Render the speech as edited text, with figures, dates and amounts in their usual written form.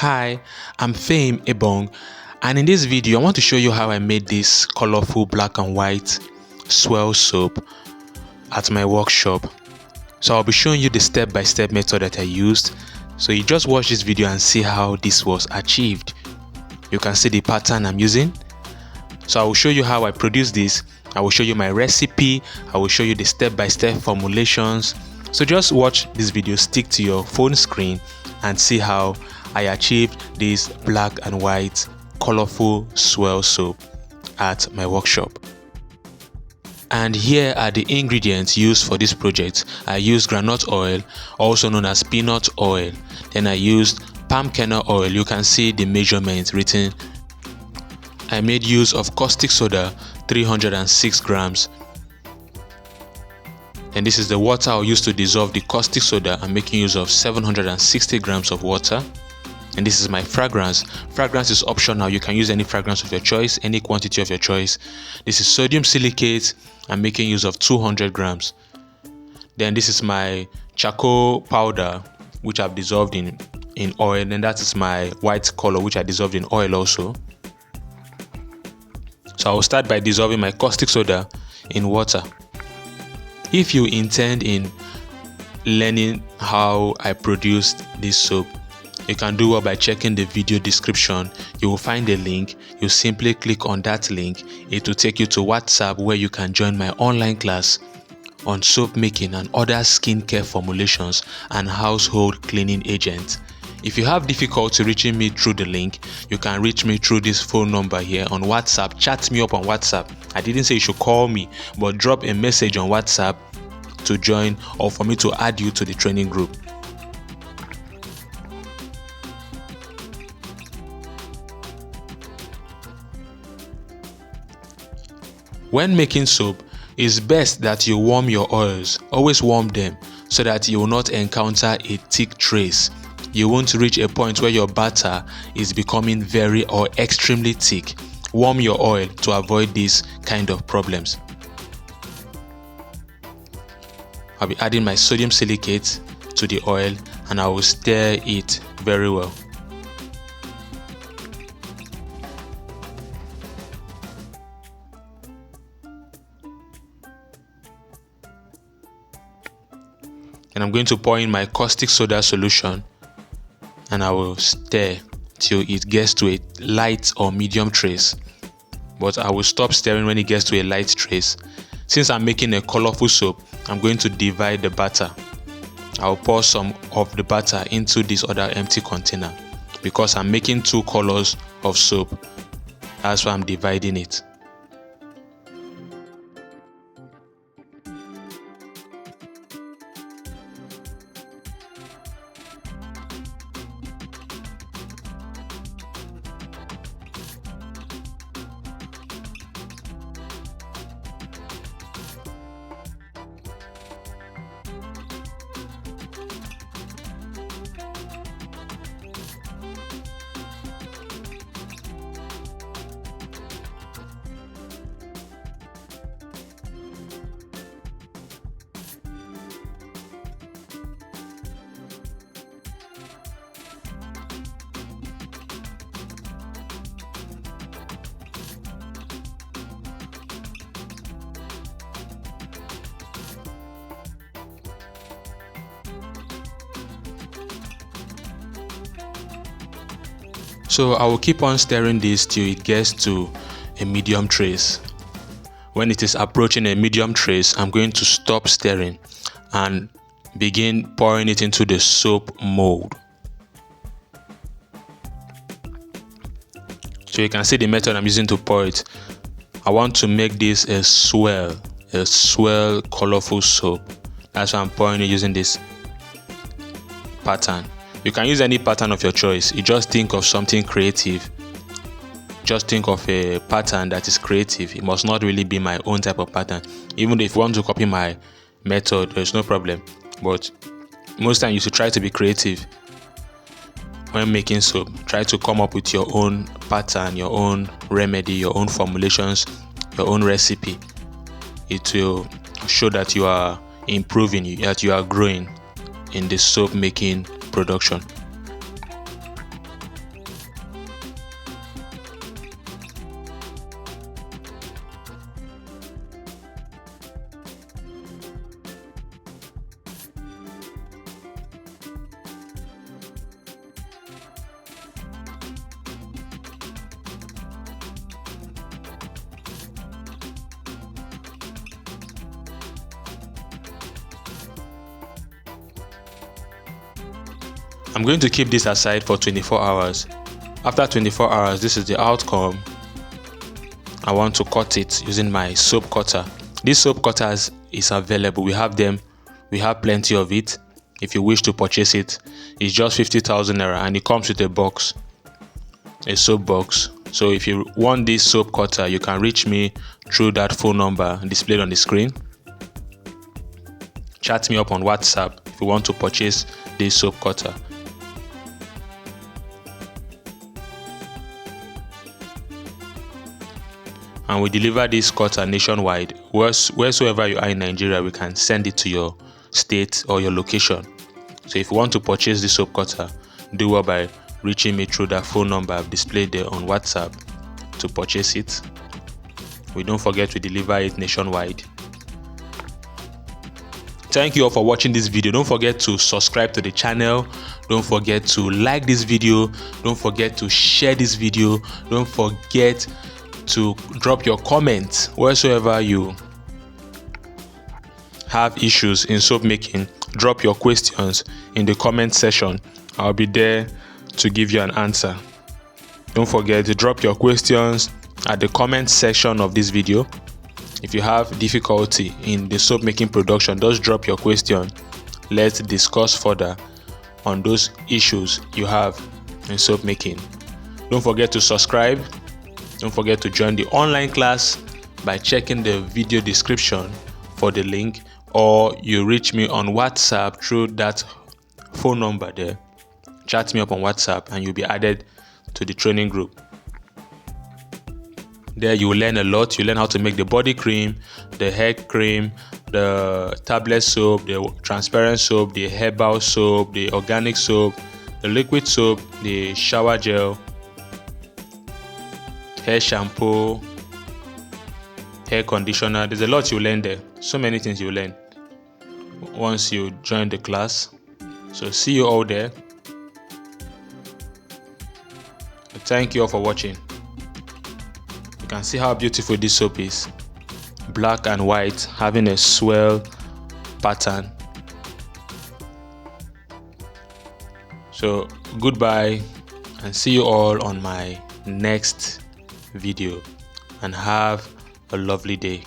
Hi, I'm Fame Ebong, and in this video I want to show you how I made this colorful black and white swirl soap at my workshop. So I'll be showing you the step-by-step method that I used. So you just watch this video and see how this was achieved. You can see the pattern I'm using. So I will show you how I produce this. I will show you my recipe. I will show you the step-by-step formulations. So just watch this video, stick to your phone screen and see how I achieved this black and white colorful swirl soap at my workshop. And here are the ingredients used for this project. I used groundnut oil, also known as peanut oil. Then I used palm kernel oil. You can see the measurements written. I made use of caustic soda, 306 grams. And this is the water I'll use to dissolve the caustic soda. I'm making use of 760 grams of water. And this is my fragrance. Fragrance is optional. You can use any fragrance of your choice, any quantity of your choice. This is sodium silicate. I'm making use of 200 grams. Then this is my charcoal powder, which I've dissolved in oil. And that is my white color, which I dissolved in oil also. So I'll start by dissolving my caustic soda in water. If you intend in learning how I produced this soap, you can do well by checking the video description. You will find a link. You simply click on that link. It will take you to WhatsApp, where you can join my online class on soap making and other skincare formulations and household cleaning agents. If you have difficulty reaching me through the link, you can reach me through this phone number here on WhatsApp. Chat me up on WhatsApp. I didn't say you should call me, but drop a message on WhatsApp to join or for me to add you to the training group. When making soap, it's best that you warm your oils. Always warm them so that you will not encounter a thick trace. You won't reach a point where your batter is becoming very or extremely thick. Warm your oil to avoid these kind of problems. I'll be adding my sodium silicate to the oil and I will stir it very well. And I'm going to pour in my caustic soda solution and I will stir till it gets to a light or medium trace. But I will stop stirring when it gets to a light trace. Since I'm making a colorful soap, I'm going to divide the batter. I'll pour some of the batter into this other empty container because I'm making two colors of soap. That's why I'm dividing it. So I will keep on stirring this till it gets to a medium trace. When it is approaching a medium trace, I'm going to stop stirring and begin pouring it into the soap mold. So you can see the method I'm using to pour it. I want to make this a swirl colorful soap. That's why I'm pouring it using this pattern. You can use any pattern of your choice. You just think of something creative. Just think of a pattern that is creative. It must not really be my own type of pattern. Even if you want to copy my method, there's no problem. But most times you should try to be creative when making soap. Try to come up with your own pattern, your own remedy, your own formulations, your own recipe. It will show that you are improving, that you are growing in the soap making production. I'm going to keep this aside for 24 hours. After 24 hours, this is the outcome. I want to cut it using my soap cutter. This soap cutters is available. We have them. We have plenty of it. If you wish to purchase it, it's just 50,000 naira, and it comes with a box, a soap box. So if you want this soap cutter, you can reach me through that phone number displayed on the screen. Chat me up on WhatsApp if you want to purchase this soap cutter. And we deliver this cutter nationwide. Wheresoever you are in Nigeria, we can send it to your state or your location. So if you want to purchase this soap cutter, do well by reaching me through that phone number I've displayed there on WhatsApp to purchase it. We don't forget to deliver it nationwide. Thank you all for watching this video. Don't forget to subscribe to the channel. Don't forget to like this video. Don't forget to share this video. Don't forget to drop your comments wheresoever you have issues in soap making. Drop your questions in the comment section. I'll be there to give you an answer. Don't forget to drop your questions at the comment section of this video. If you have difficulty in the soap making production, just drop your question. Let's discuss further on those issues you have in soap making. Don't forget to subscribe. Don't forget to join the online class by checking the video description for the link, or you reach me on WhatsApp through that phone number there. Chat me up on WhatsApp and you'll be added to the training group. There you will learn a lot. You learn how to make the body cream, the hair cream, the tablet soap, the transparent soap, the herbal soap, the organic soap, the liquid soap, the shower gel, hair shampoo, hair conditioner. There's a lot you learn there. So many things you learn once you join the class. So see you all there. Thank you all for watching. You can see how beautiful this soap is. Black and white, having a swirl pattern. So goodbye and see you all on my next video, and have a lovely day.